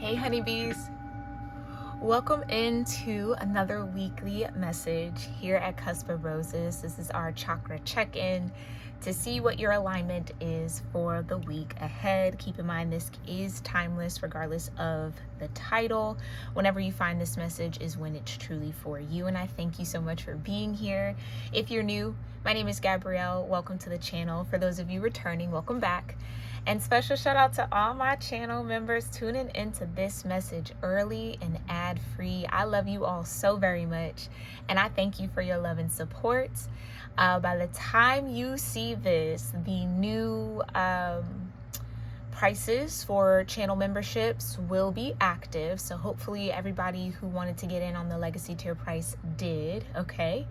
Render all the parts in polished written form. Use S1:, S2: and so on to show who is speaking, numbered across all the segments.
S1: Hey honeybees, welcome into another weekly message here at Cusp of Roses. This is our chakra check-in to see what your alignment is for the week ahead. Keep in mind this is timeless regardless of the title. Whenever you find this message is when it's truly for you, and I thank you so much for being here. If you're new, my name is Gabrielle. Welcome to the channel. For those of you returning, welcome back. And special shout out to all my channel members tuning into this message early and ad-free. I love you all so very much, and I thank you for your love and support. By the time you see this, the new prices for channel memberships will be active. So hopefully everybody who wanted to get in on the legacy tier price did, okay?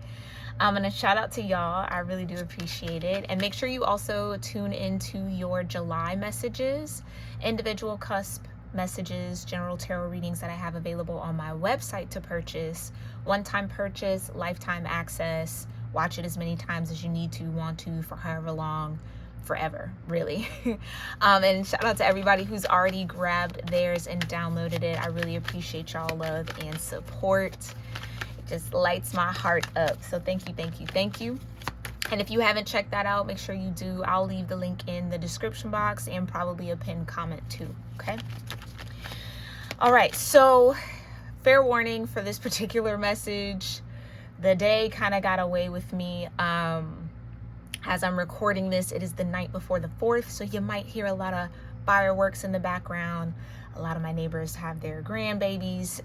S1: I'm gonna shout out to y'all. I really do appreciate it. And make sure you also tune into your July messages, individual cusp messages, general tarot readings that I have available on my website to purchase. One-time purchase, lifetime access. Watch it as many times as you need to, want to, for however long, forever, really. And shout out to everybody who's already grabbed theirs and downloaded it. I really appreciate y'all love and support. Just lights my heart up. So thank you, thank you, thank you. And if you haven't checked that out, make sure you do. I'll leave the link in the description box and probably a pinned comment too, okay? All right, so fair warning for this particular message. The day kind of got away with me. As I'm recording this, it is the night before the 4th, so you might hear a lot of fireworks in the background. A lot of my neighbors have their grandbabies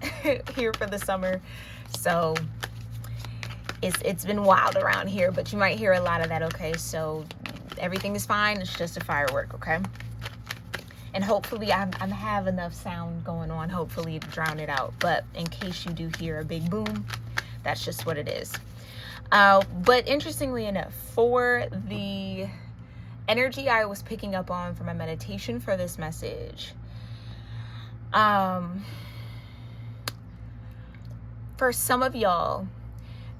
S1: here for the summer, so it's been wild around here, but you might hear a lot of that, okay? So everything is fine. It's just a firework, okay? And hopefully I have enough sound going on, hopefully, to drown it out. But in case you do hear a big boom, that's just what it is. But interestingly enough, for the energy I was picking up on for my meditation for this message, for some of y'all,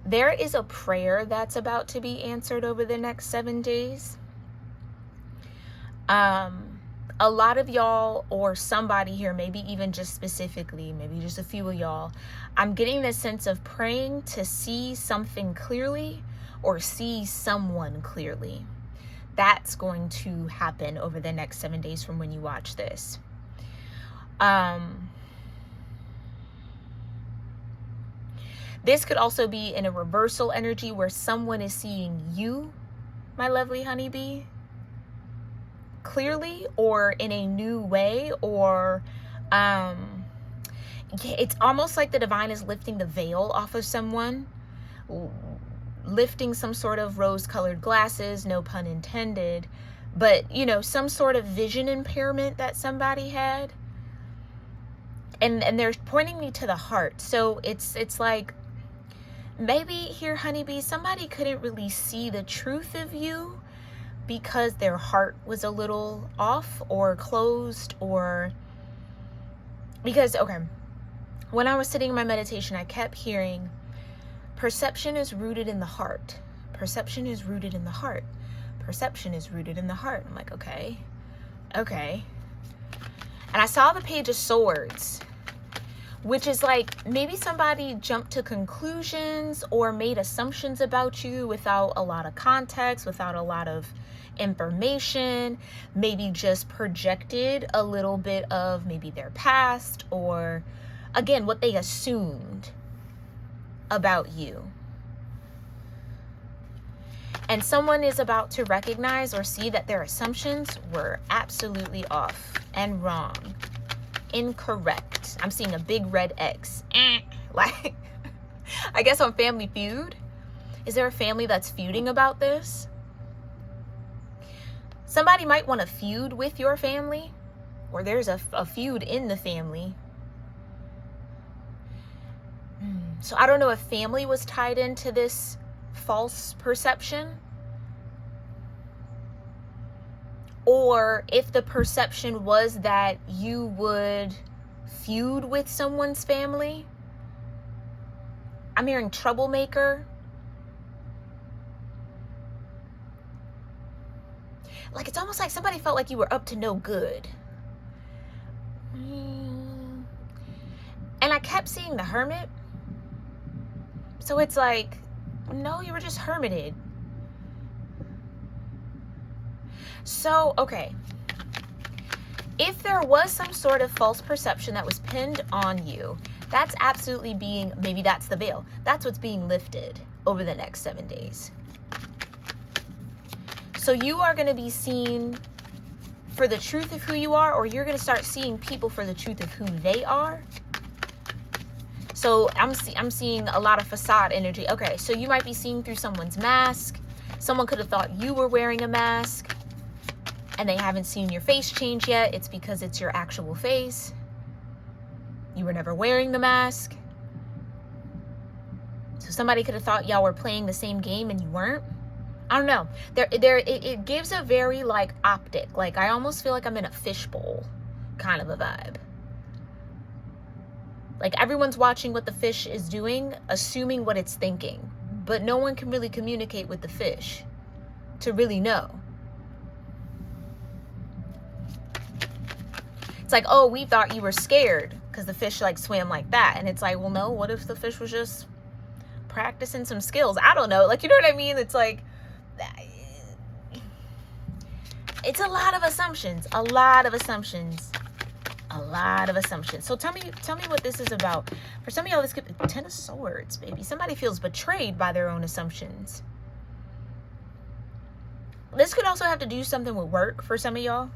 S1: there is a prayer that's about to be answered over the next 7 days. A lot of y'all, or somebody here, maybe even just specifically, maybe just a few of y'all, I'm getting this sense of praying to see something clearly or see someone clearly. That's going to happen over the next 7 days from when you watch this. This could also be in a reversal energy where someone is seeing you, my lovely honeybee, clearly, or in a new way, or it's almost like the divine is lifting the veil off of someone, lifting some sort of rose-colored glasses, no pun intended, but you know, some sort of vision impairment that somebody had, and they're pointing me to the heart. So it's like, maybe here, honeybee, somebody couldn't really see the truth of you because their heart was a little off or closed, or because, okay, when I was sitting in my meditation, I kept hearing, perception is rooted in the heart. Perception is rooted in the heart. Perception is rooted in the heart. I'm like, okay. And I saw the Page of Swords, which is like maybe somebody jumped to conclusions or made assumptions about you without a lot of context, without a lot of information, maybe just projected a little bit of maybe their past, or again, what they assumed about you. And someone is about to recognize or see that their assumptions were absolutely off and wrong, incorrect. I'm seeing a big red X. Like, I guess on Family Feud. Is there a family that's feuding about this? Somebody might want to feud with your family, or there's a feud in the family. So I don't know if family was tied into this false perception, or if the perception was that you would feud with someone's family. I'm hearing troublemaker. Like, it's almost like somebody felt like you were up to no good. kept seeing the Hermit. So it's like, no, you were just hermited. So, okay. If there was some sort of false perception that was pinned on you, that's absolutely being, maybe that's the veil. That's what's being lifted over the next 7 days. So you are going to be seen for the truth of who you are, or you're going to start seeing people for the truth of who they are. So I'm seeing a lot of facade energy. Okay, so you might be seeing through someone's mask. Someone could have thought you were wearing a mask and they haven't seen your face change yet. It's because it's your actual face. You were never wearing the mask. So somebody could have thought y'all were playing the same game and you weren't. I don't know. It gives a very like optic. Like I almost feel like I'm in a fishbowl kind of a vibe. Like everyone's watching what the fish is doing, assuming what it's thinking. But no one can really communicate with the fish to really know. It's like, oh, we thought you were scared because the fish like swam like that. And it's like, well, no, what if the fish was just practicing some skills? I don't know. Like, you know what I mean? It's like, it's a lot of assumptions, a lot of assumptions. A lot of assumptions. So tell me what this is about. For some of y'all, this could be 10 of Swords, baby. Somebody feels betrayed by their own assumptions. This could also have to do something with work for some of y'all.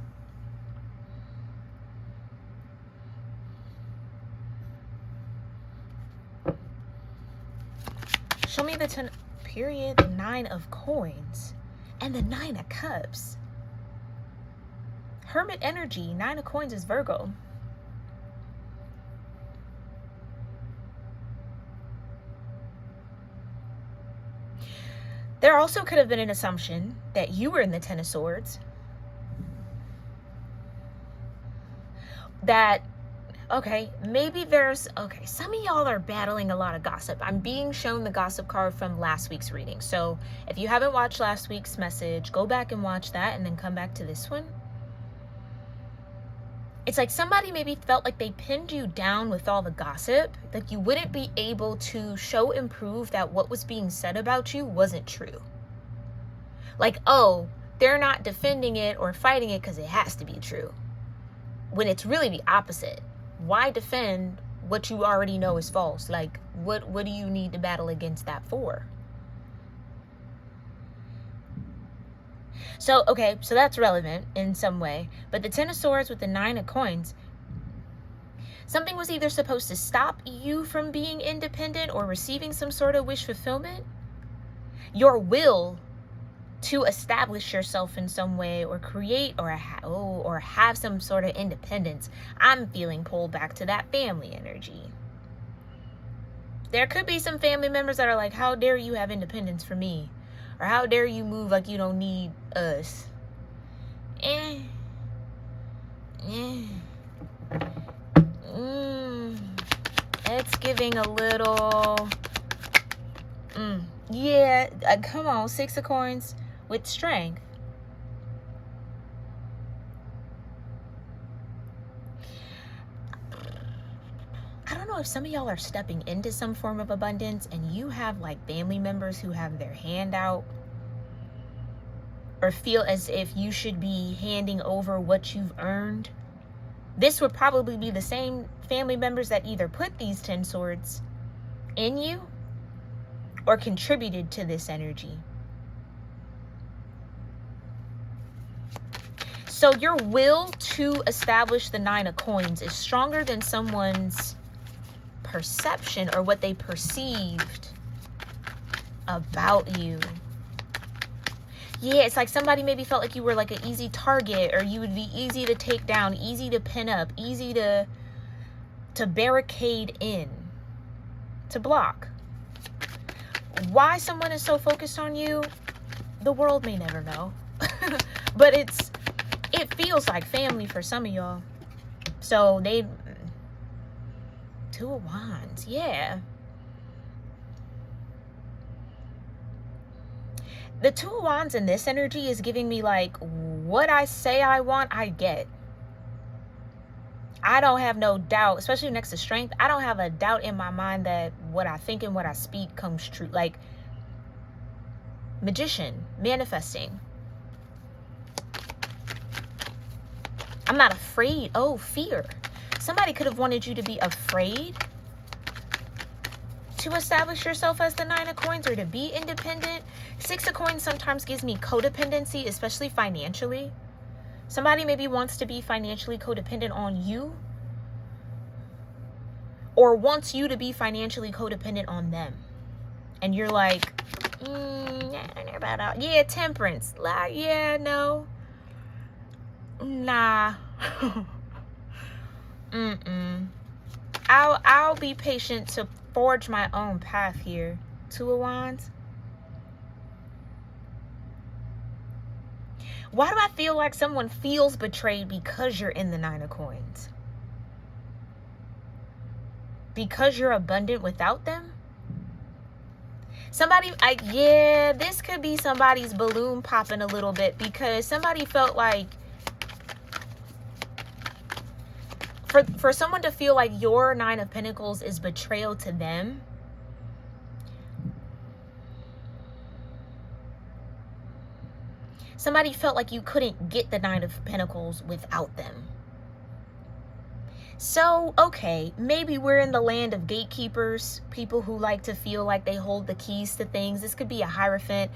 S1: Show me the 10, period, the 9 of Coins, and the 9 of Cups. Hermit energy, 9 of Coins is Virgo. There also could have been an assumption that you were in the 10 of Swords. That, okay, maybe there's, okay, some of y'all are battling a lot of gossip. I'm being shown the gossip card from last week's reading. So if you haven't watched last week's message, go back and watch that and then come back to this one. It's like somebody maybe felt like they pinned you down with all the gossip. Like you wouldn't be able to show and prove that what was being said about you wasn't true. Like, oh, they're not defending it or fighting it because it has to be true. When it's really the opposite. Why defend what you already know is false? Like, what do you need to battle against that for? So, okay, so that's relevant in some way. But the 10 of Swords with the 9 of Coins, something was either supposed to stop you from being independent or receiving some sort of wish fulfillment. Your will to establish yourself in some way or create or have some sort of independence. I'm feeling pulled back to that family energy. There could be some family members that are like, how dare you have independence for me? Or how dare you move like you don't need us? It's giving a little... Yeah, come on, 6 of Coins with strength. I don't know if some of y'all are stepping into some form of abundance and you have like family members who have their hand out or feel as if you should be handing over what you've earned. This would probably be the same family members that either put these 10 swords in you or contributed to this energy. So your will to establish the 9 of Coins is stronger than someone's perception or what they perceived about you. Yeah, it's like somebody maybe felt like you were like an easy target, or you would be easy to take down, easy to pin up, easy to barricade in, to block. Why someone is so focused on you, the world may never know. But it feels like family for some of y'all. So they... 2 of Wands, yeah. The 2 of Wands in this energy is giving me like, what I say I want, I get. I don't have no doubt, especially next to strength. I don't have a doubt in my mind that what I think and what I speak comes true. Like magician, manifesting. I'm not afraid. Oh, fear. Somebody could have wanted you to be afraid to establish yourself as the 9 of coins or to be independent. 6 of coins sometimes gives me codependency, especially financially. Somebody maybe wants to be financially codependent on you, or wants you to be financially codependent on them. And you're like, yeah, temperance. Yeah, no. Nah. I'll be patient to forge my own path here. 2 of Wands. Why do I feel like someone feels betrayed because you're in the 9 of coins? Because you're abundant without them? Somebody, yeah, this could be somebody's balloon popping a little bit, because somebody felt like, for someone to feel like your 9 of Pentacles is betrayal to them, somebody felt like you couldn't get the 9 of Pentacles without them. So, okay, maybe we're in the land of gatekeepers, people who like to feel like they hold the keys to things. This could be a Hierophant.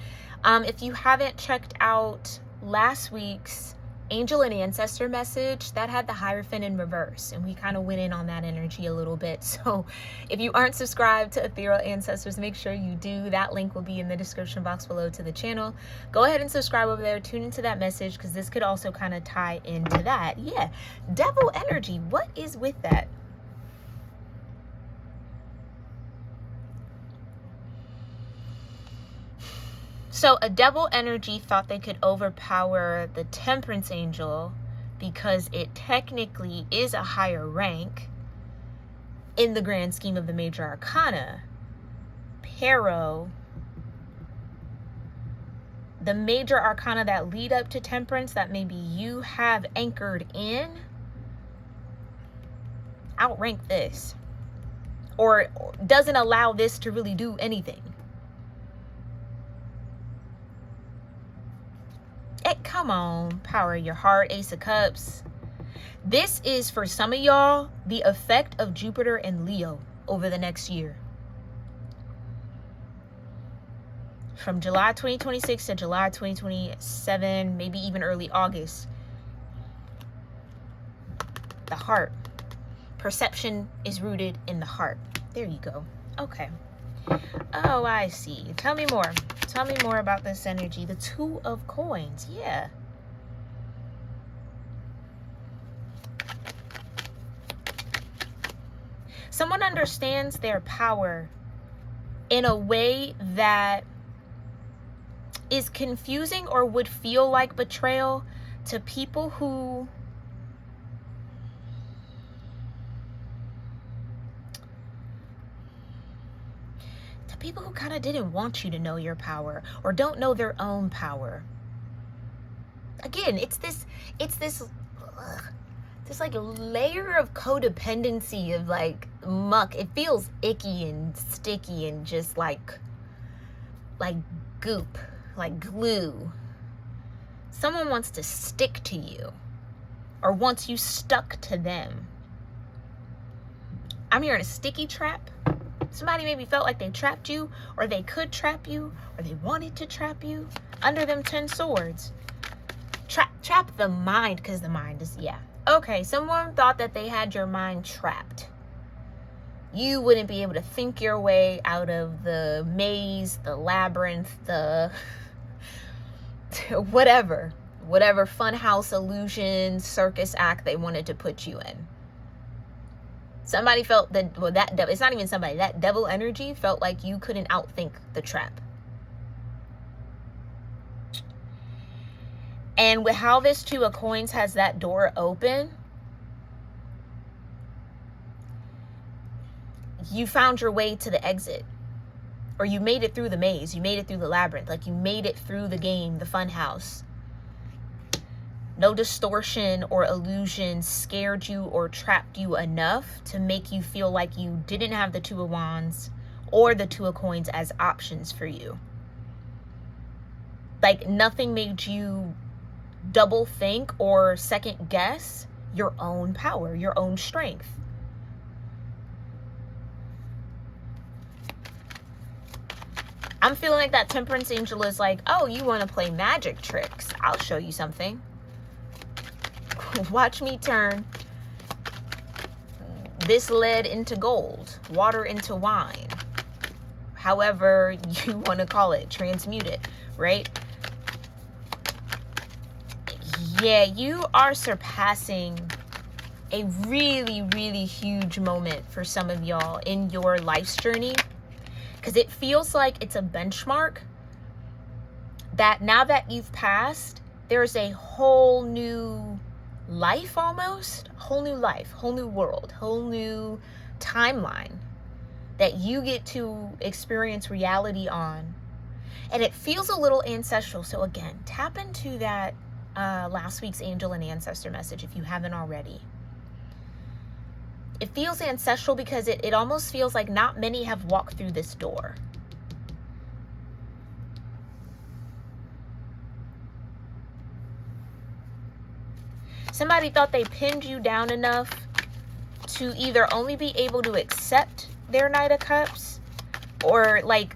S1: If you haven't checked out last week's Angel and Ancestor message, that had the Hierophant in reverse, and we kind of went in on that energy a little bit. So if you aren't subscribed to Ethereal Ancestors, make sure you do. That link will be in the description box below to the channel. Go ahead and subscribe over there, tune into that message, because this could also kind of tie into that. Yeah, devil energy, what is with that? So a devil energy thought they could overpower the Temperance Angel because it technically is a higher rank in the grand scheme of the major arcana. Pero, the major arcana that lead up to Temperance that maybe you have anchored in, outrank this. Or doesn't allow this to really do anything. Come on, power of your heart, Ace of Cups. This is, for some of y'all, the effect of Jupiter and Leo over the next year. From July 2026 to July 2027, maybe even early August. The heart. Perception is rooted in the heart. There you go. Okay. Oh, I see. Tell me more. Tell me more about this energy. The 2 of coins. Yeah. Someone understands their power in a way that is confusing or would feel like betrayal to people who kind of didn't want you to know your power, or don't know their own power. Again, it's this like layer of codependency of like muck. It feels icky and sticky and just like goop, like glue. Someone wants to stick to you, or wants you stuck to them. I'm hearing a sticky trap. Somebody maybe felt like they trapped you, or they could trap you, or they wanted to trap you under them 10 swords. Trap the mind, because the mind is, yeah. Okay, someone thought that they had your mind trapped. You wouldn't be able to think your way out of the maze, the labyrinth, the whatever funhouse illusion, circus act they wanted to put you in. Somebody felt that, well, it's not even somebody, that devil energy felt like you couldn't outthink the trap. And with how this 2 of coins has that door open, you found your way to the exit. Or you made it through the maze, you made it through the labyrinth, like you made it through the game, the fun house. No distortion or illusion scared you or trapped you enough to make you feel like you didn't have the Two of Wands or the Two of Coins as options for you. Like nothing made you double think or second guess your own power, your own strength. I'm feeling like that Temperance angel is like, oh, you want to play magic tricks? I'll show you something. Watch me turn this lead into gold, water into wine, however you want to call it, transmute it, right? Yeah, you are surpassing a really, really huge moment for some of y'all in your life's journey, because it feels like it's a benchmark that now that you've passed, there's a whole new life, almost whole new life, whole new world, whole new timeline that you get to experience reality on. And it feels a little ancestral. So again, tap into that last week's angel and ancestor message if you haven't already. It feels ancestral because it almost feels like not many have walked through this door. Somebody thought they pinned you down enough to either only be able to accept their Knight of Cups or like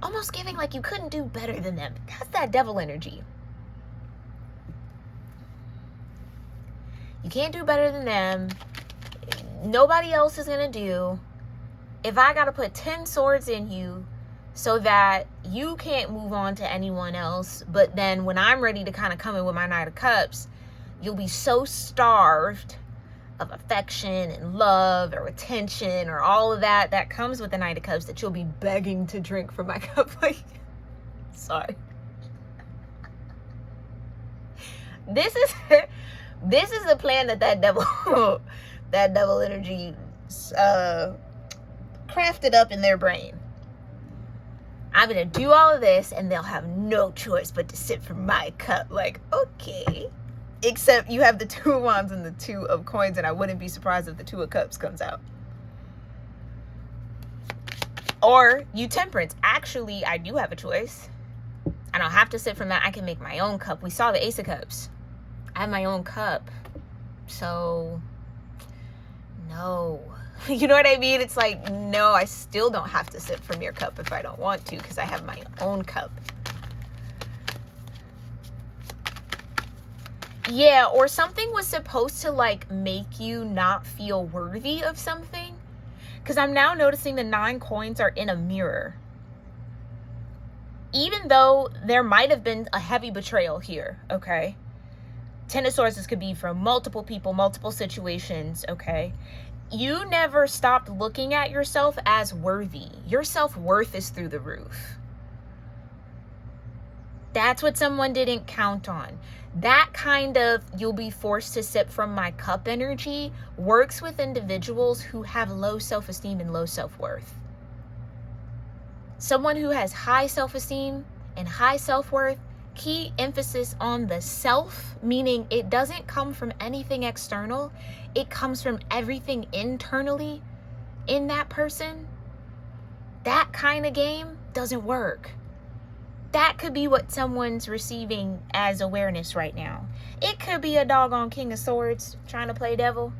S1: almost giving like you couldn't do better than them. That's that devil energy. You can't do better than them. Nobody else is going to do. If I got to put 10 swords in you so that you can't move on to anyone else, but then when I'm ready to kind of come in with my Knight of Cups, you'll be so starved of affection and love or attention or all of that that comes with the Knight of Cups that you'll be begging to drink from my cup. Like, sorry. This is the plan that devil that devil energy crafted up in their brain. I'm gonna do all of this and they'll have no choice but to sip from my cup. Like, okay. Except you have the Two of Wands and the Two of Coins, and I wouldn't be surprised if the Two of Cups comes out. Or you Temperance. Actually, I do have a choice. I don't have to sip from that. I can make my own cup. We saw the Ace of Cups. I have my own cup. So, no. You know what I mean? It's like, no, I still don't have to sip from your cup if I don't want to, because I have my own cup. Yeah, or something was supposed to like make you not feel worthy of something. Because I'm now noticing the 9 coins are in a mirror. Even though there might have been a heavy betrayal here, okay? 10 of Swords, this could be from multiple people, multiple situations, okay? You never stopped looking at yourself as worthy. Your self-worth is through the roof. That's what someone didn't count on. That kind of you'll be forced to sip from my cup energy works with individuals who have low self-esteem and low self-worth. Someone who has high self-esteem and high self-worth, key emphasis on the self, meaning it doesn't come from anything external. It comes from everything internally in that person. That kind of game doesn't work. That could be what someone's receiving as awareness right now. It could be a doggone King of Swords trying to play devil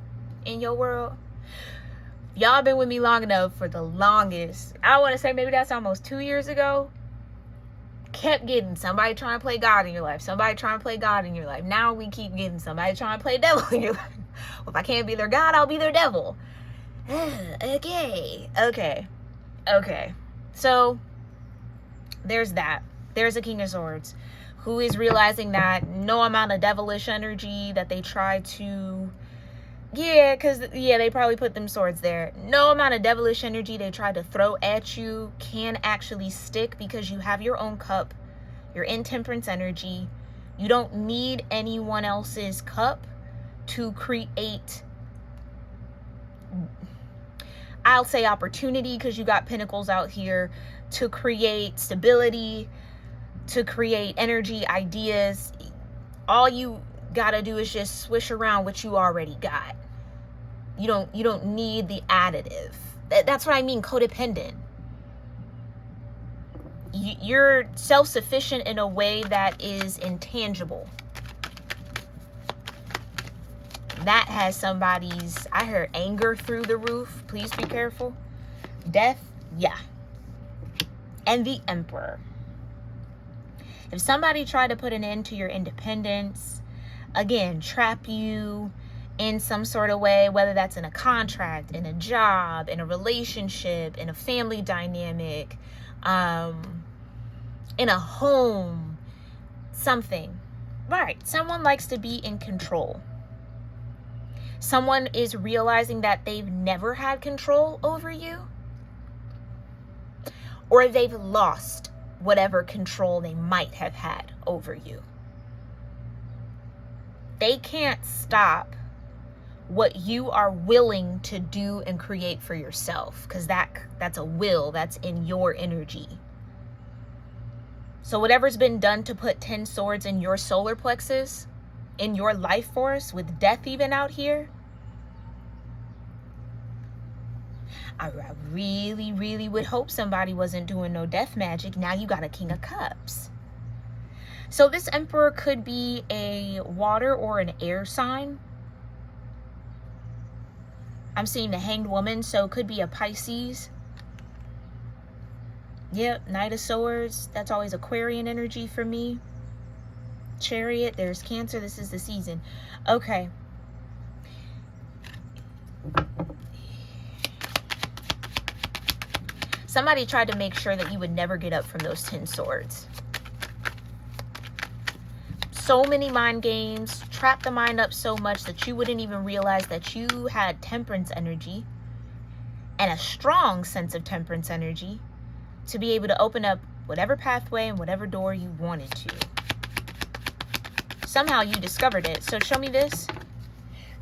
S1: in your world. Y'all been with me long enough for the longest. I want to say maybe that's almost 2 years ago. Kept getting somebody trying to play God in your life. Somebody trying to play God in your life. Now we keep getting somebody trying to play devil in your life. Well, if I can't be their God, I'll be their devil. Okay. So there's that. There's a King of Swords who is realizing that no amount of devilish energy that they try to, they probably put them swords there. No amount of devilish energy they try to throw at you can actually stick, because you have your own cup. You're in Temperance energy. You don't need anyone else's cup to create, I'll say opportunity, because you got Pentacles out here, to create stability, to create energy, ideas. All you gotta do is just swish around what you already got. You don't need the additive. That's what I mean, codependent. You're self-sufficient in a way that is intangible. That has somebody's, I heard anger through the roof. Please be careful. Death, yeah. And the Emperor. If somebody tried to put an end to your independence, again, trap you in some sort of way, whether that's in a contract, in a job, in a relationship, in a family dynamic, in a home, something. Right, someone likes to be in control. Someone is realizing that they've never had control over you, or they've lost whatever control they might have had over you. They can't stop what you are willing to do and create for yourself, because that's a will, that's in your energy. So whatever's been done to put 10 swords in your solar plexus, in your life force, with death even out here, I really, really would hope somebody wasn't doing no death magic. Now you got a King of Cups. So this Emperor could be a water or an air sign. I'm seeing the Hanged Woman, so it could be a Pisces. Yep, Knight of Swords. That's always Aquarian energy for me. Chariot, there's Cancer. This is the season. Okay. Somebody tried to make sure that you would never get up from those 10 swords. So many mind games, trap the mind up so much that you wouldn't even realize that you had temperance energy and a strong sense of temperance energy to be able to open up whatever pathway and whatever door you wanted to. Somehow you discovered it. So show me this.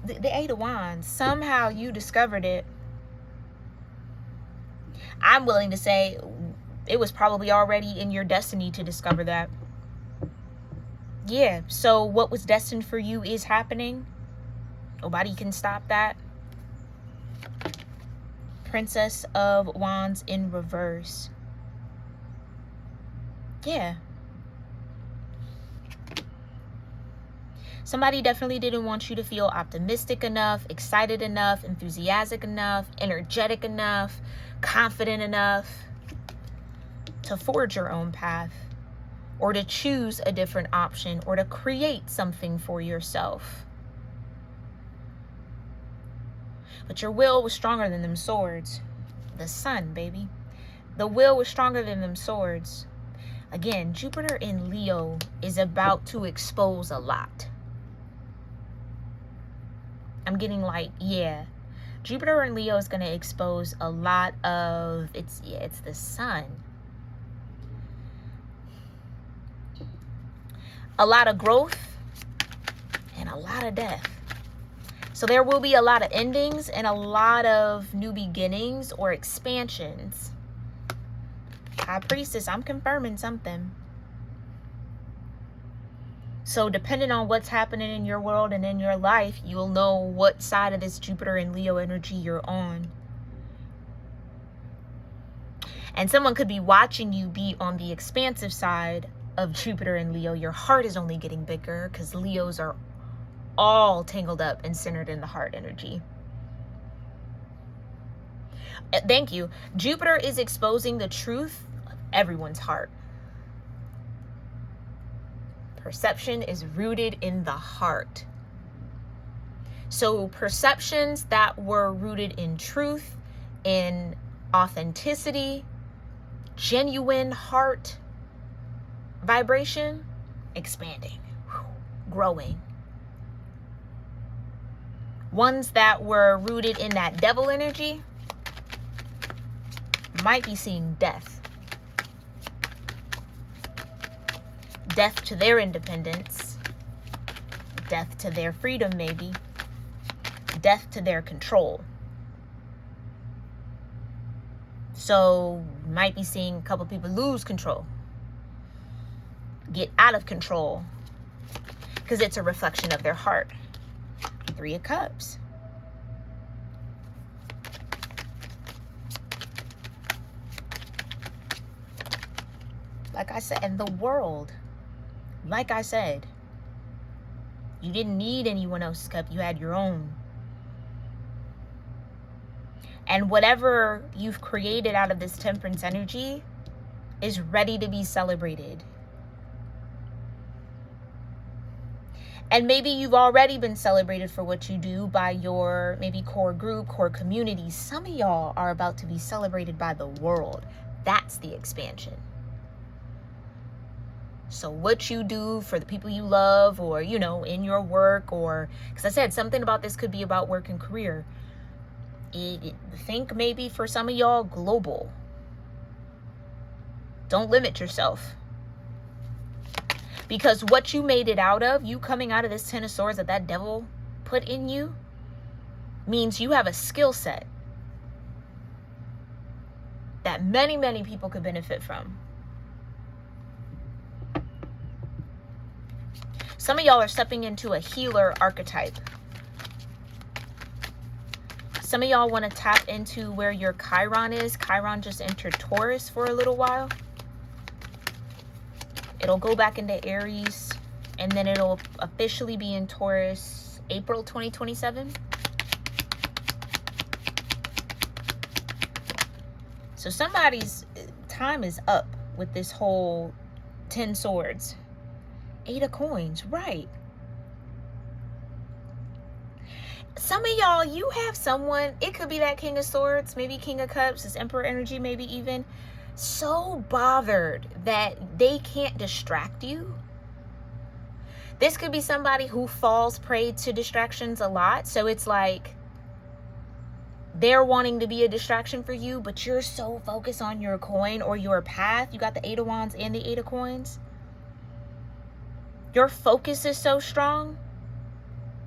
S1: The Eight of Wands. Somehow you discovered it. I'm willing to say it was probably already in your destiny to discover that. Yeah, so what was destined for you is happening. Nobody can stop that. Princess of Wands in reverse. Yeah. Somebody definitely didn't want you to feel optimistic enough, excited enough, enthusiastic enough, energetic enough, confident enough to forge your own path, or to choose a different option, or to create something for yourself. But your will was stronger than them swords. The sun, baby. The will was stronger than them swords. Again, Jupiter in Leo is about to expose a lot. I'm getting like, yeah. Jupiter in Leo is going to expose a lot of, it's the sun. A lot of growth and a lot of death. So there will be a lot of endings and a lot of new beginnings or expansions. High Priestess, I'm confirming something. So depending on what's happening in your world and in your life, you'll know what side of this Jupiter and Leo energy you're on. And someone could be watching you be on the expansive side of Jupiter and Leo. Your heart is only getting bigger because Leos are all tangled up and centered in the heart energy. Thank you. Jupiter is exposing the truth of everyone's heart. Perception is rooted in the heart. So perceptions that were rooted in truth, in authenticity, genuine heart vibration, expanding, growing. Ones that were rooted in that devil energy might be seeing death. Death to their independence. Death to their freedom, maybe. Death to their control. So, might be seeing a couple people lose control. get out of control because it's a reflection of their heart. 3 of Cups. Like I said, and the world, like I said, you didn't need anyone else's cup. You had your own. And whatever you've created out of this temperance energy is ready to be celebrated. And maybe you've already been celebrated for what you do by your maybe core group, core community. Some of y'all are about to be celebrated by the world. That's the expansion. So what you do for the people you love, or, you know, in your work, or, because I said something about this could be about work and career. Think maybe for some of y'all global. Don't limit yourself. Because what you made it out of, you coming out of this 10 of Swords that devil put in you, means you have a skill set that many, many people could benefit from. Some of y'all are stepping into a healer archetype. Some of y'all want to tap into where your Chiron is. Chiron just entered Taurus for a little while. It'll go back into Aries, and then it'll officially be in Taurus April 2027. So somebody's time is up with this whole 10 swords. 8 of coins, right. Some of y'all, you have someone, it could be that King of Swords, maybe King of Cups, this Emperor energy, maybe even, so bothered that they can't distract you. This could be somebody who falls prey to distractions a lot. So it's like they're wanting to be a distraction for you, but you're so focused on your coin or your path. You got the 8 of Wands and the 8 of Coins. Your focus is so strong,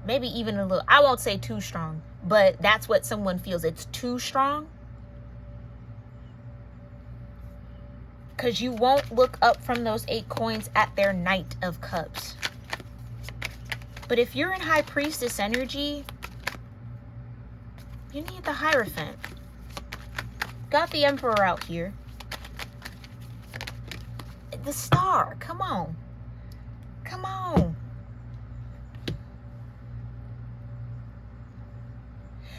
S1: maybe even a little, I won't say too strong, but that's what someone feels. It's too strong. Because you won't look up from those 8 coins at their Knight of Cups. But if you're in High Priestess energy, you need the Hierophant. Got the Emperor out here. The Star, come on. Come on.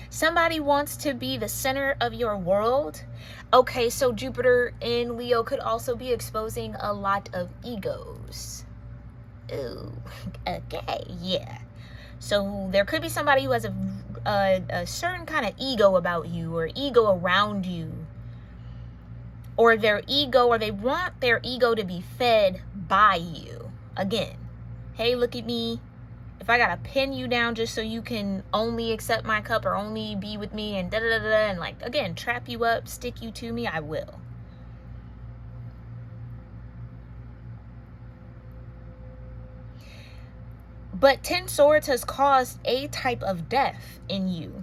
S1: Somebody wants to be the center of your world. Okay, so Jupiter in Leo could also be exposing a lot of egos. Ooh, okay, yeah. So there could be somebody who has a certain kind of ego about you, or ego around you. Or their ego, or they want their ego to be fed by you. Again, hey, look at me. If I gotta pin you down just so you can only accept my cup or only be with me and da-da-da-da, and like, again, trap you up, stick you to me, I will. But 10 swords has caused a type of death in you.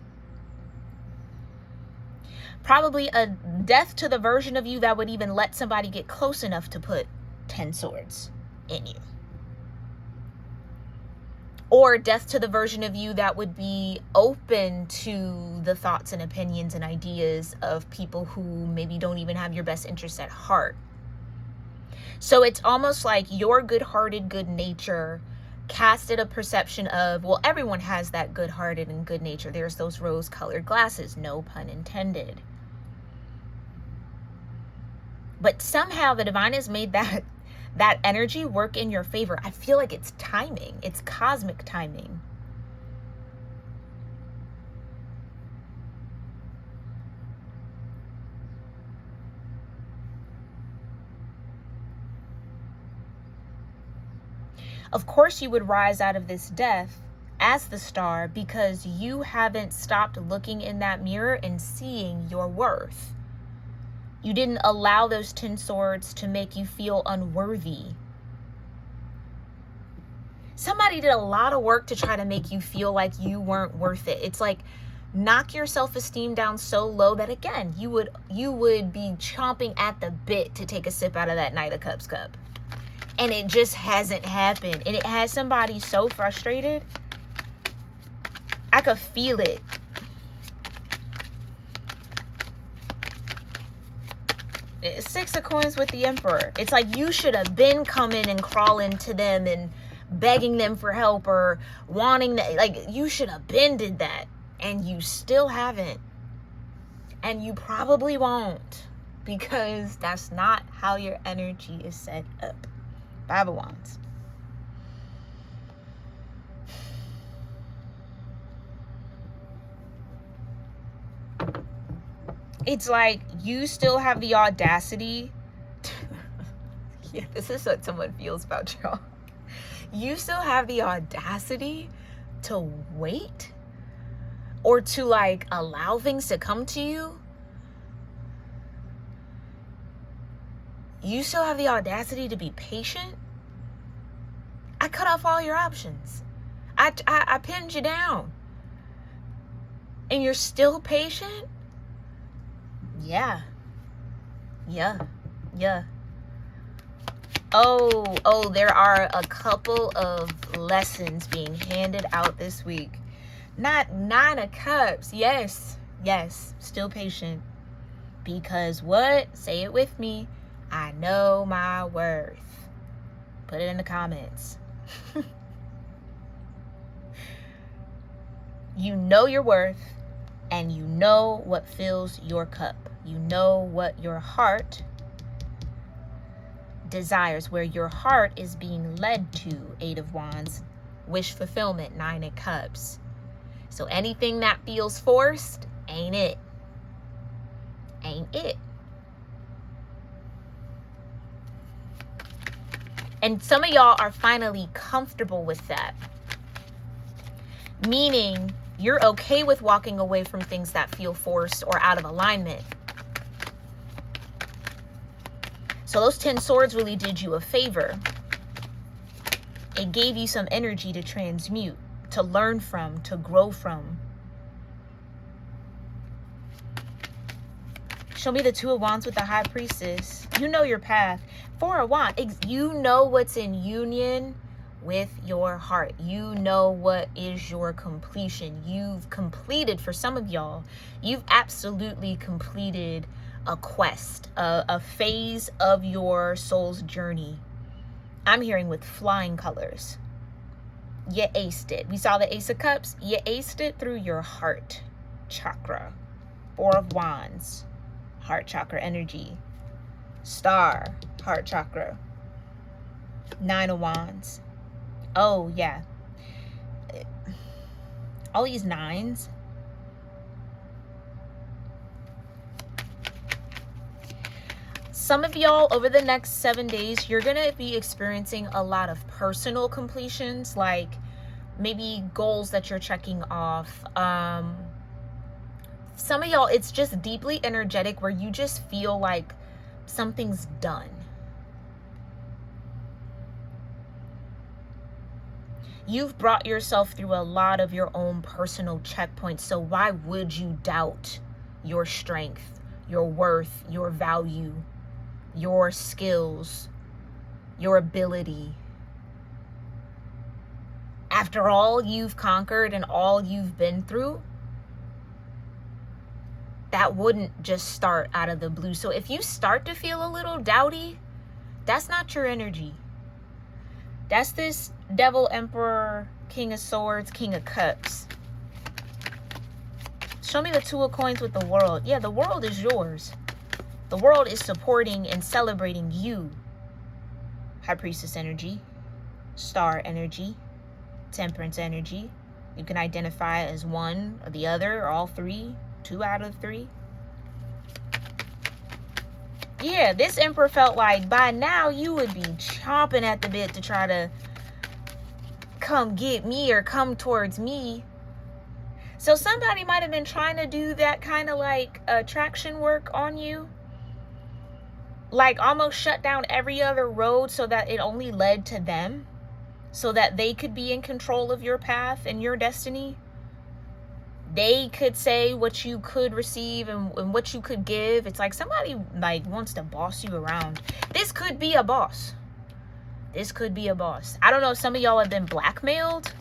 S1: Probably a death to the version of you that would even let somebody get close enough to put 10 swords in you. Or death to the version of you that would be open to the thoughts and opinions and ideas of people who maybe don't even have your best interests at heart. So it's almost like your good-hearted, good nature casted a perception of, well, everyone has that good-hearted and good nature. There's those rose-colored glasses, no pun intended. But somehow the divine has made that energy work in your favor. I feel like it's timing. It's cosmic timing. Of course, you would rise out of this death as the Star because you haven't stopped looking in that mirror and seeing your worth. You didn't allow those 10 swords to make you feel unworthy. Somebody did a lot of work to try to make you feel like you weren't worth it. It's like knock your self-esteem down so low that, again, you would be chomping at the bit to take a sip out of that Knight of Cups cup. And it just hasn't happened. And it has somebody so frustrated. I could feel it. Six of Coins with the Emperor. It's like you should have been coming and crawling to them and begging them for help or wanting that. Like, you should have been did that. And you still haven't. And you probably won't. Because that's not how your energy is set up. Five of Wands. It's like you still have the audacity. Yeah, this is what someone feels about y'all. You still have the audacity to wait or to like allow things to come to you. You still have the audacity to be patient. I cut off all your options. I pinned you down. And you're still patient? Yeah. Oh, there are a couple of lessons being handed out this week. Not 9 of Cups. Yes, still patient. Because what? Say it with me. I know my worth. Put it in the comments. You know your worth, and you know what fills your cup. You know what your heart desires, where your heart is being led to. 8 of Wands, wish fulfillment, 9 of Cups. So anything that feels forced, ain't it. And some of y'all are finally comfortable with that. Meaning you're okay with walking away from things that feel forced or out of alignment. So those 10 swords really did you a favor. It gave you some energy to transmute, to learn from, to grow from. Show me the 2 of Wands with the High Priestess. You know your path. 4 of Wands. You know what's in union with your heart. You know what is your completion. You've completed, for some of y'all, you've absolutely completed a quest, a phase of your soul's journey. I'm hearing with flying colors. You aced it. We saw the Ace of Cups. You aced it through your heart chakra. 4 of Wands, heart chakra energy. Star, heart chakra. 9 of Wands. Oh, yeah. All these 9s. Some of y'all, over the next 7 days, you're going to be experiencing a lot of personal completions, like maybe goals that you're checking off. Some of y'all, it's just deeply energetic where you just feel like something's done. You've brought yourself through a lot of your own personal checkpoints, so why would you doubt your strength, your worth, your value, your skills, your ability? After all you've conquered and all you've been through, that wouldn't just start out of the blue. So if you start to feel a little doubty, that's not your energy. That's this Devil, Emperor, King of Swords, King of Cups. Show me the 2 of Coins with the World. Yeah, the world is yours. The world is supporting and celebrating you. High Priestess energy, Star energy, Temperance energy. You can identify as one or the other or all 3, 2 out of 3. Yeah, this Emperor felt like by now you would be chomping at the bit to try to come get me or come towards me. So somebody might have been trying to do that kind of like attraction work on you. Like almost shut down every other road so that it only led to them. So that they could be in control of your path and your destiny. They could say what you could receive and what you could give. It's like somebody like wants to boss you around. This could be a boss. This could be a boss. I don't know if some of y'all have been blackmailed.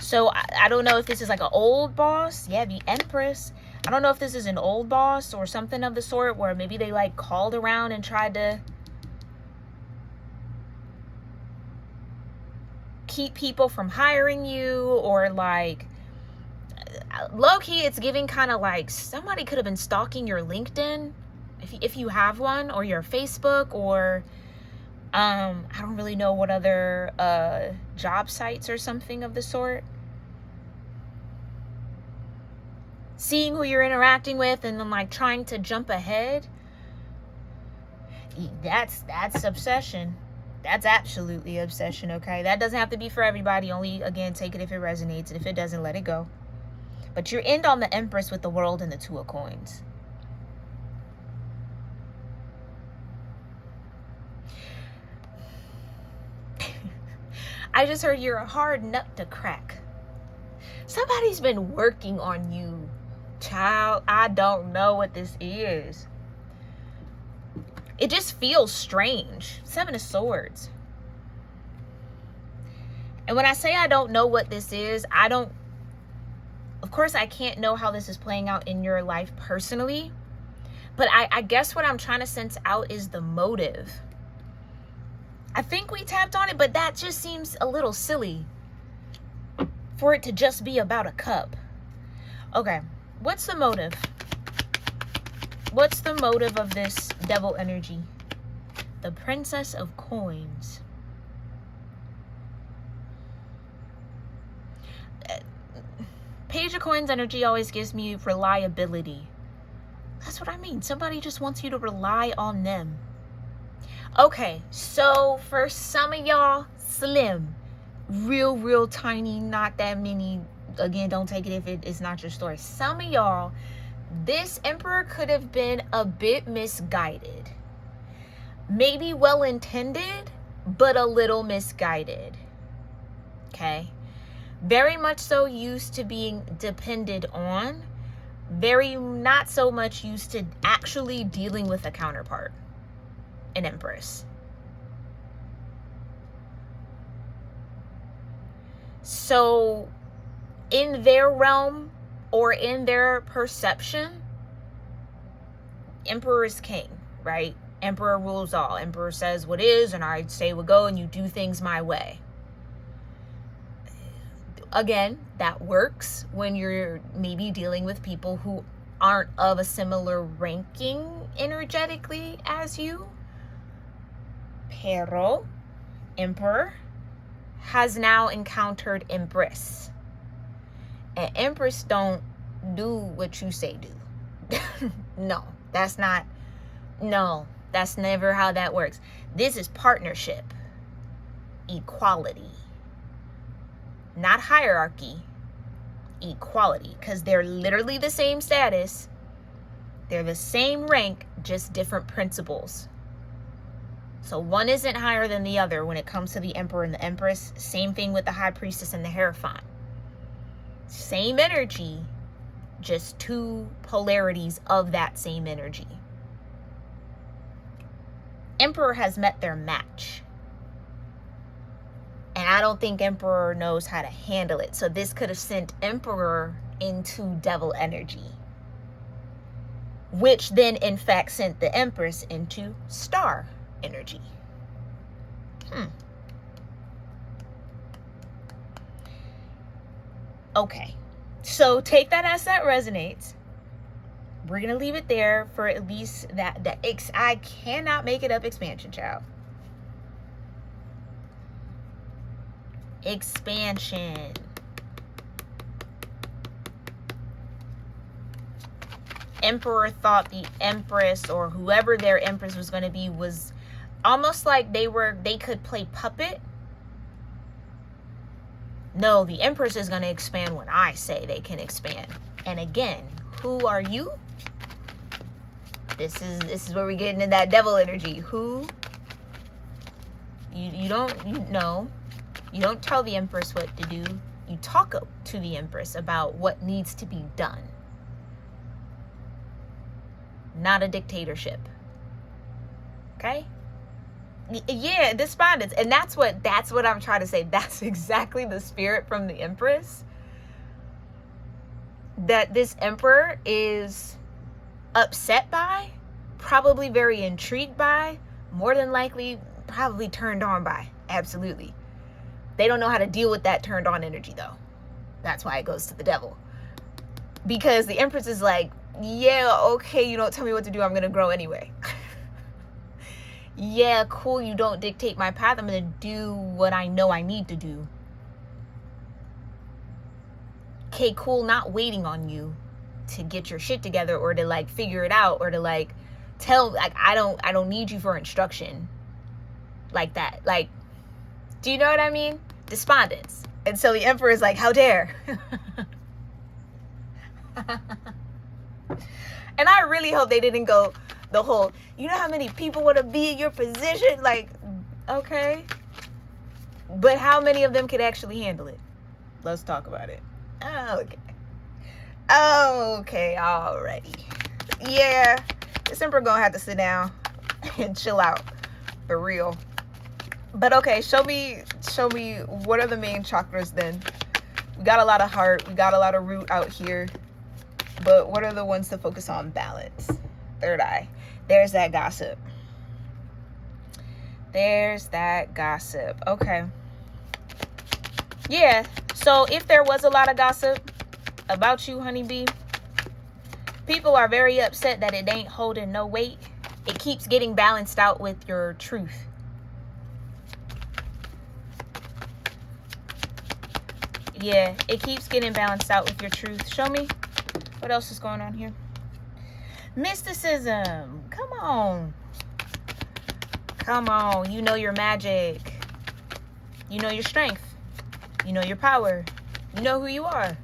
S1: So I don't know if this is like an old boss. Yeah, the Empress. I don't know if this is an old boss or something of the sort, where maybe they like called around and tried to keep people from hiring you, or like low-key it's giving kind of like somebody could have been stalking your LinkedIn if you have one, or your Facebook, or I don't really know what other job sites or something of the sort. Seeing who you're interacting with and then like trying to jump ahead. That's obsession. That's absolutely obsession, okay? That doesn't have to be for everybody. Only, again, take it if it resonates. And if it doesn't, let it go. But you're end on the Empress with the World and the Two of Coins. I just heard you're a hard nut to crack. Somebody's been working on you, child. I don't know what this is. It just feels strange. Seven of Swords. And when I say I don't know what this is, of course I can't know how this is playing out in your life personally. But I guess what I'm trying to sense out is the motive. I think we tapped on it, but that just seems a little silly for it to just be about a cup. Okay, what's the motive? What's the motive of this devil energy? The Princess of Coins. Page of Coins energy always gives me reliability. That's what I mean. Somebody just wants you to rely on them. Okay, so for some of y'all, slim. Real tiny, not that many. Again, don't take it if it's not your story. Some of y'all, this Emperor could have been a bit misguided. Maybe well-intended, but a little misguided. Okay? Very much so used to being depended on. Very not so much used to actually dealing with a counterpart. An Empress. So, in their realm, or in their perception, Emperor is king, right? Emperor rules all. Emperor says what is, and I say what go, and you do things my way. Again, that works when you're maybe dealing with people who aren't of a similar ranking energetically as you. Pero, Emperor has now encountered Empress. And Empress don't do what you say do. No, that's never how that works. This is partnership. Equality. Not hierarchy. Equality. Because they're literally the same status. They're the same rank, just different principles. So one isn't higher than the other when it comes to the Emperor and the Empress. Same thing with the High Priestess and the Hierophant. Same energy, just two polarities of that same energy. Emperor has met their match. And I don't think Emperor knows how to handle it. So this could have sent Emperor into devil energy. Which then, in fact, sent the Empress into star energy. Okay. So take that as that resonates. We're going to leave it there for at least that I cannot make it up expansion, child. Expansion. Emperor thought the Empress, or whoever their Empress was going to be, was almost like they could play puppet. No, the Empress is going to expand when I say they can expand. And again, who are you? This is where we get into that devil energy. Who? You don't tell the Empress what to do. You talk to the Empress about what needs to be done. Not a dictatorship. Okay? Yeah, despondence. And that's what I'm trying to say. That's exactly the spirit from the Empress. That this Emperor is upset by, probably very intrigued by, more than likely probably turned on by. Absolutely. They don't know how to deal with that turned on energy though. That's why it goes to the devil. Because the Empress is like, yeah, okay, you don't tell me what to do, I'm gonna grow anyway. Yeah, cool, you don't dictate my path, I'm gonna do what I know I need to do. Okay, cool, not waiting on you to get your shit together or to like figure it out or to like tell, like, I don't need you for instruction like that. Like, do you know what I mean? Despondence. And so the Emperor is like, how dare? And I really hope they didn't go the whole, you know how many people want to be in your position? Like, okay. But how many of them could actually handle it? Let's talk about it. Okay. Okay, alrighty. Yeah, this Emperor gonna have to sit down and chill out. For real. But okay, show me what are the main chakras then? We got a lot of heart, we got a lot of root out here. But what are the ones to focus on? Balance. Third eye. There's that gossip. There's that gossip. Okay. Yeah. So if there was a lot of gossip about you, honeybee, people are very upset that it ain't holding no weight. It keeps getting balanced out with your truth. Yeah, it keeps getting balanced out with your truth. Show me. What else is going on here? Mysticism. Come on. Come on. You know your magic. You know your strength. You know your power. You know who you are.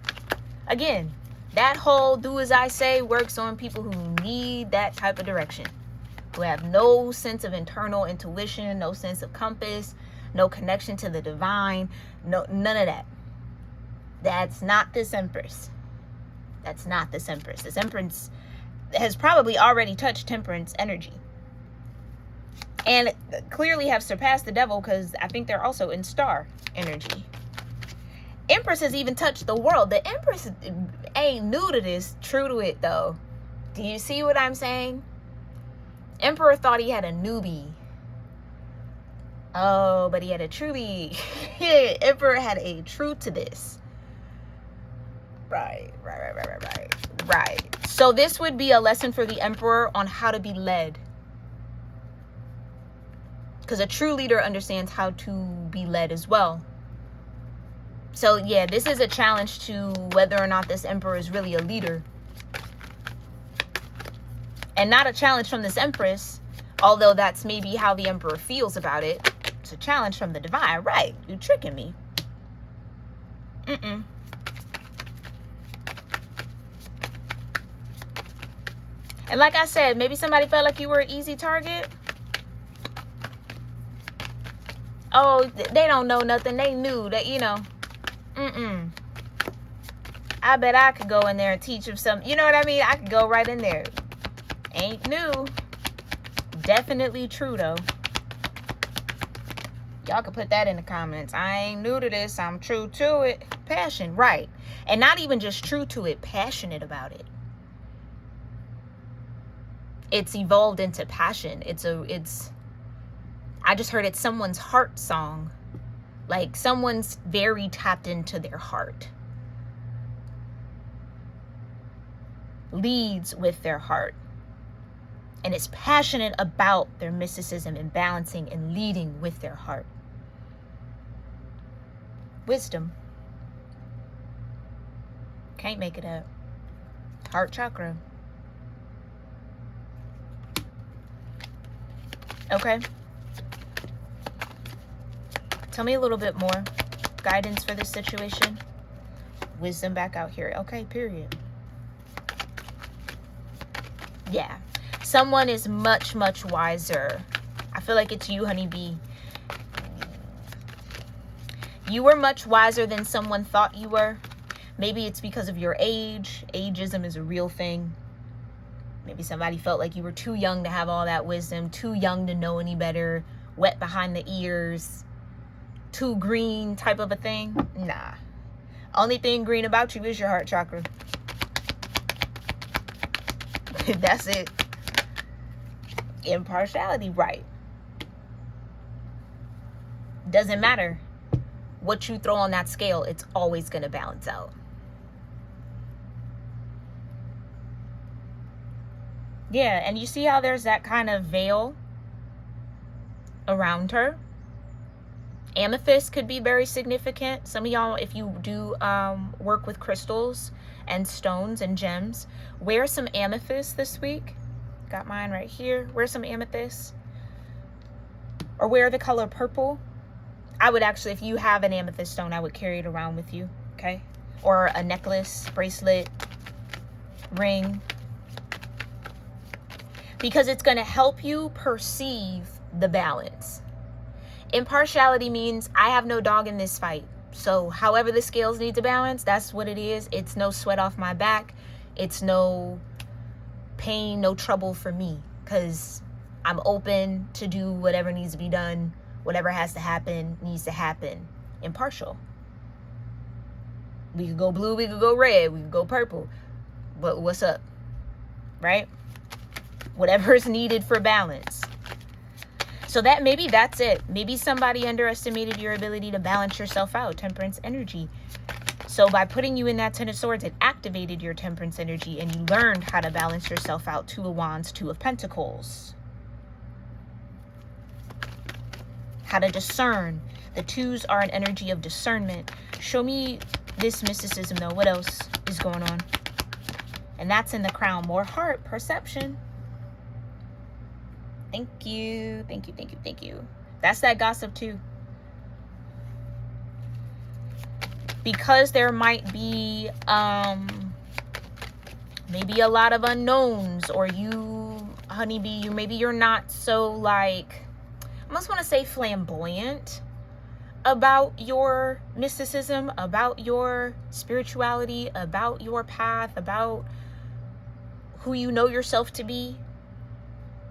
S1: Again, that whole do as I say works on people who need that type of direction. Who have no sense of internal intuition, no sense of compass, no connection to the divine, no, none of that. That's not this Empress. That's not this Empress. This Empress has probably already touched Temperance energy. And clearly have surpassed the devil because I think they're also in star energy. Empress has even touched the world. The Empress ain't new to this, true to it though. Do you see what I'm saying? Emperor thought he had a newbie. Oh, but he had a truebie. Emperor had a true to this. Right. So this would be a lesson for the Emperor on how to be led. Because a true leader understands how to be led as well. So yeah, this is a challenge to whether or not this Emperor is really a leader. And not a challenge from this Empress, although that's maybe how the Emperor feels about it. It's a challenge from the divine. Right, you're tricking me. And like I said, maybe somebody felt like you were an easy target. Oh, they don't know nothing. They knew that, you know. I bet I could go in there and teach them something. You know what I mean? I could go right in there. Ain't new. Definitely true, though. Y'all can put that in the comments. I ain't new to this. I'm true to it. Passion, right. And not even just true to it, passionate about it. It's evolved into passion. I just heard it's someone's heart song. Like someone's very tapped into their heart. Leads with their heart. And is passionate about their mysticism and balancing and leading with their heart. Wisdom. Can't make it up. Heart chakra. Okay. Tell me a little bit more. Guidance for this situation. Wisdom back out here. Okay, period. Yeah. Someone is much, much wiser. I feel like it's you, honeybee. You were much wiser than someone thought you were. Maybe it's because of your age. Ageism is a real thing. Maybe somebody felt like you were too young to have all that wisdom, too young to know any better, wet behind the ears, too green type of a thing. Nah. Only thing green about you is your heart chakra. That's it. Impartiality, right? Doesn't matter what you throw on that scale, it's always going to balance out. Yeah, and you see how there's that kind of veil around her? Amethyst could be very significant. Some of y'all, if you do work with crystals and stones and gems, wear some amethyst this week. Got mine right here. Wear some amethyst. Or wear the color purple. I would actually, if you have an amethyst stone, I would carry it around with you, okay? Or a necklace, bracelet, ring. Because it's going to help you perceive the balance. Impartiality means I have no dog in this fight. So however the scales need to balance, that's what it is. It's no sweat off my back. It's no pain, no trouble for me. Because I'm open to do whatever needs to be done. Whatever has to happen needs to happen. Impartial. We could go blue, we could go red, we could go purple. But what's up? Right? Whatever is needed for balance. So that maybe that's it. Maybe somebody underestimated your ability to balance yourself out. Temperance energy. So by putting you in that Ten of Swords, it activated your temperance energy and you learned how to balance yourself out. Two of Wands, Two of Pentacles. How to discern. The twos are an energy of discernment. Show me this mysticism though. What else is going on? And that's in the Crown. More heart, perception. Thank you. Thank you, thank you, thank you. That's that gossip too. Because there might be maybe a lot of unknowns, or you, honeybee, maybe you're not so like, I almost want to say flamboyant about your mysticism, about your spirituality, about your path, about who you know yourself to be.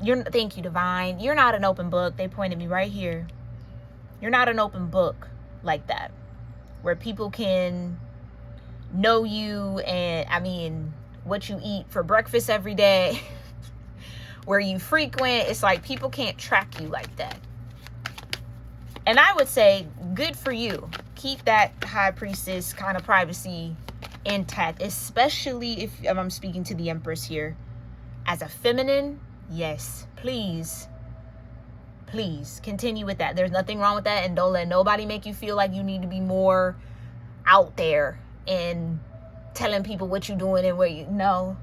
S1: Thank you, Divine. You're not an open book. They pointed me right here. You're not an open book like that, where people can know you and, I mean, what you eat for breakfast every day, where you frequent. It's like people can't track you like that. And I would say, good for you. Keep that high priestess kind of privacy intact, especially if I'm speaking to the Empress here. As a feminine, yes, please continue with that. There's nothing wrong with that, and don't let nobody make you feel like you need to be more out there and telling people what you're doing and where you. No.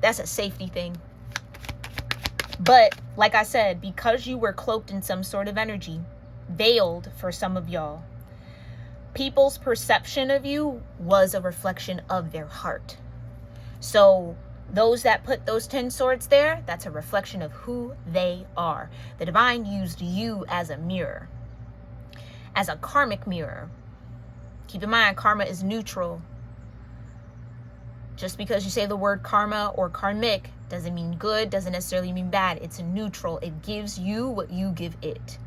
S1: That's a safety thing. But like I said, because you were cloaked in some sort of energy, veiled for some of y'all, people's perception of you was a reflection of their heart. So those that put those 10 swords there, that's a reflection of who they are. The divine used you as a mirror, as a karmic mirror. Keep in mind, karma is neutral. Just because you say the word karma or karmic doesn't mean good, doesn't necessarily mean bad. It's neutral. It gives you what you give it.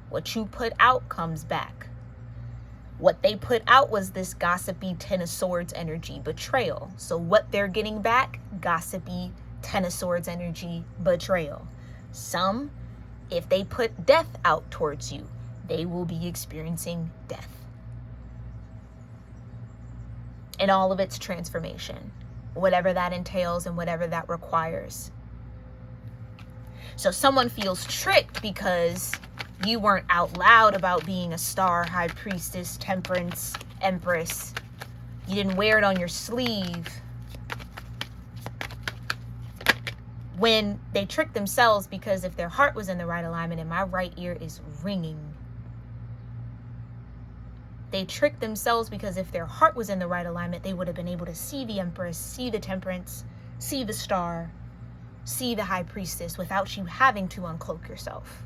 S1: What you put out comes back. What they put out was this gossipy Ten of Swords energy, betrayal. So what they're getting back, gossipy Ten of Swords energy, betrayal. Some, if they put death out towards you, they will be experiencing death. And all of its transformation, whatever that entails and whatever that requires. So someone feels tricked because you weren't out loud about being a star, high priestess, temperance, empress. You didn't wear it on your sleeve. When they tricked themselves, because if their heart was in the right alignment, and my right ear is ringing, they tricked themselves because if their heart was in the right alignment, they would have been able to see the Empress, see the Temperance, see the Star, see the High Priestess without you having to uncloak yourself.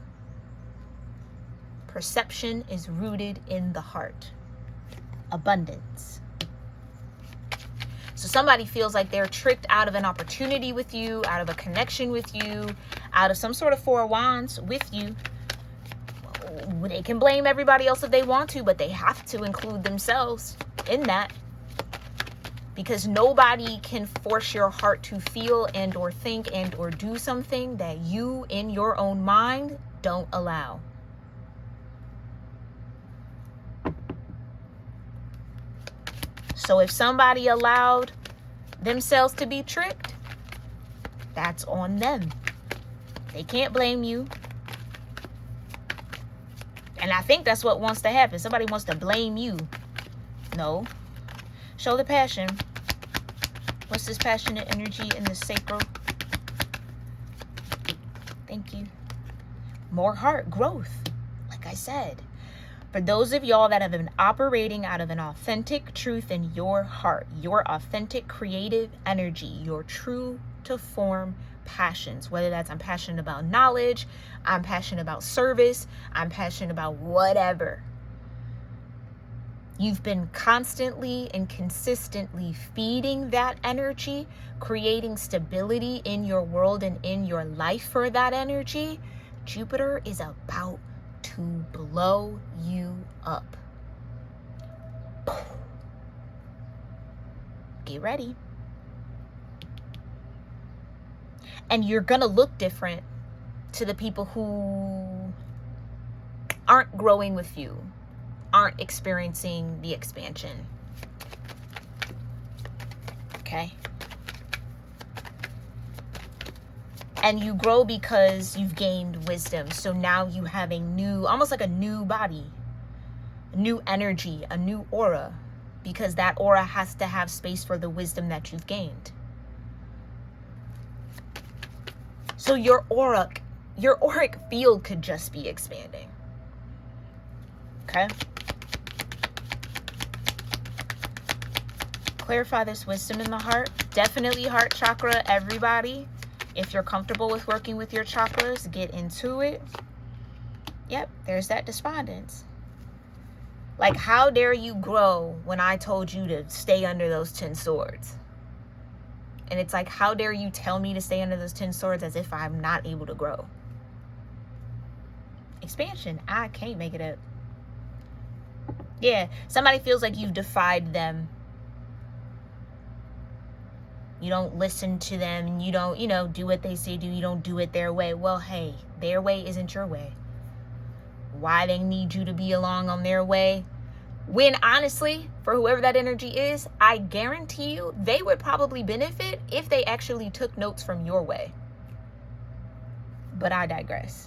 S1: Perception is rooted in the heart. Abundance. So somebody feels like they're tricked out of an opportunity with you, out of a connection with you, out of some sort of Four of Wands with you. They can blame everybody else if they want to, but they have to include themselves in that. Because nobody can force your heart to feel and or think and or do something that you in your own mind don't allow. So if somebody allowed themselves to be tricked, that's on them. They can't blame you. And I think that's what wants to happen. Somebody wants to blame you. No. Show the passion. What's this passionate energy in the sacral? Thank you. More heart growth. Like I said. For those of y'all that have been operating out of an authentic truth in your heart, your authentic creative energy, your true to form passions, whether that's I'm passionate about knowledge, I'm passionate about service, I'm passionate about whatever. You've been constantly and consistently feeding that energy, creating stability in your world and in your life for that energy. Jupiter is about to blow you up. Get ready. And you're gonna look different to the people who aren't growing with you, aren't experiencing the expansion. Okay? And you grow because you've gained wisdom. So now you have a new, almost like a new body, a new energy, a new aura, because that aura has to have space for the wisdom that you've gained. So your auric field could just be expanding. Okay? Clarify this wisdom in the heart. Definitely heart chakra, everybody. If you're comfortable with working with your chakras, get into it. Yep, there's that despondence. Like, how dare you grow when I told you to stay under those 10 swords? And it's like, how dare you tell me to stay under those 10 swords as if I'm not able to grow? Expansion. I can't make it up. Yeah, somebody feels like you've defied them. You don't listen to them. You don't, do what they say do. You don't do it their way. Well, hey, their way isn't your way. Why they need you to be along on their way? When honestly, for whoever that energy is, I guarantee you they would probably benefit if they actually took notes from your way. But I digress.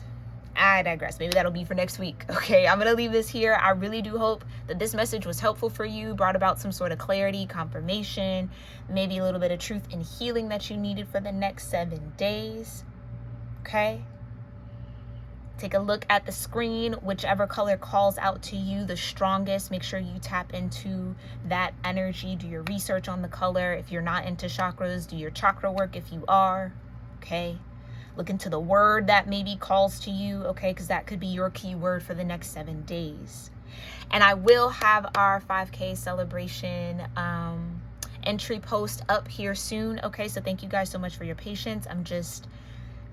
S1: Maybe that'll be for next week. Okay, I'm gonna leave this here. I really do hope that this message was helpful for you, brought about some sort of clarity, confirmation, maybe a little bit of truth and healing that you needed for the next 7 days. Okay, take a look at the screen. Whichever color calls out to you the strongest, make sure you tap into that energy. Do your research on the color. If you're not into chakras, do your chakra work if you are. Okay, look into the word that maybe calls to you, okay, because that could be your key word for the next 7 days. And I will have our 5K celebration entry post up here soon, okay? So thank you guys so much for your patience. I'm just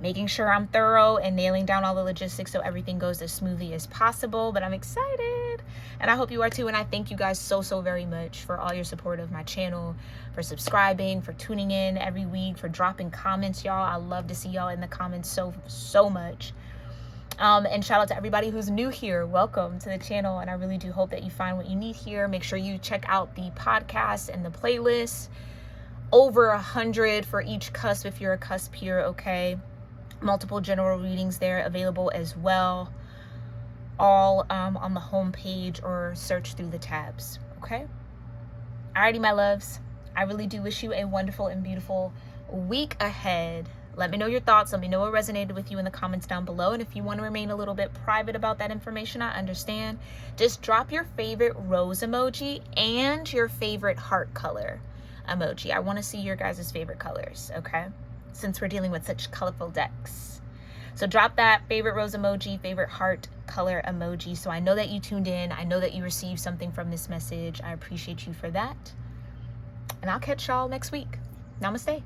S1: making sure I'm thorough and nailing down all the logistics so everything goes as smoothly as possible. But I'm excited, and I hope you are too. And I thank you guys so very much for all your support of my channel, for subscribing, for tuning in every week, for dropping comments, y'all. I love to see y'all in the comments so much. And shout out to everybody who's new here. Welcome to the channel, and I really do hope that you find what you need here. Make sure you check out the podcast and the playlist. Over 100 for each cusp if you're a cusp here, okay? Multiple general readings there available as well, all on the home page, or search through the tabs. Okay, alrighty, my loves, I really do wish you a wonderful and beautiful week ahead. Let me know your thoughts. Let me know what resonated with you in the comments down below. And if you want to remain a little bit private about that information, I understand. Just drop your favorite rose emoji and your favorite heart color emoji. I want to see your guys' favorite colors, okay? Since we're dealing with such colorful decks. So drop that favorite rose emoji, favorite heart color emoji, so I know that you tuned in. I know that you received something from this message. I appreciate you for that. And I'll catch y'all next week. Namaste.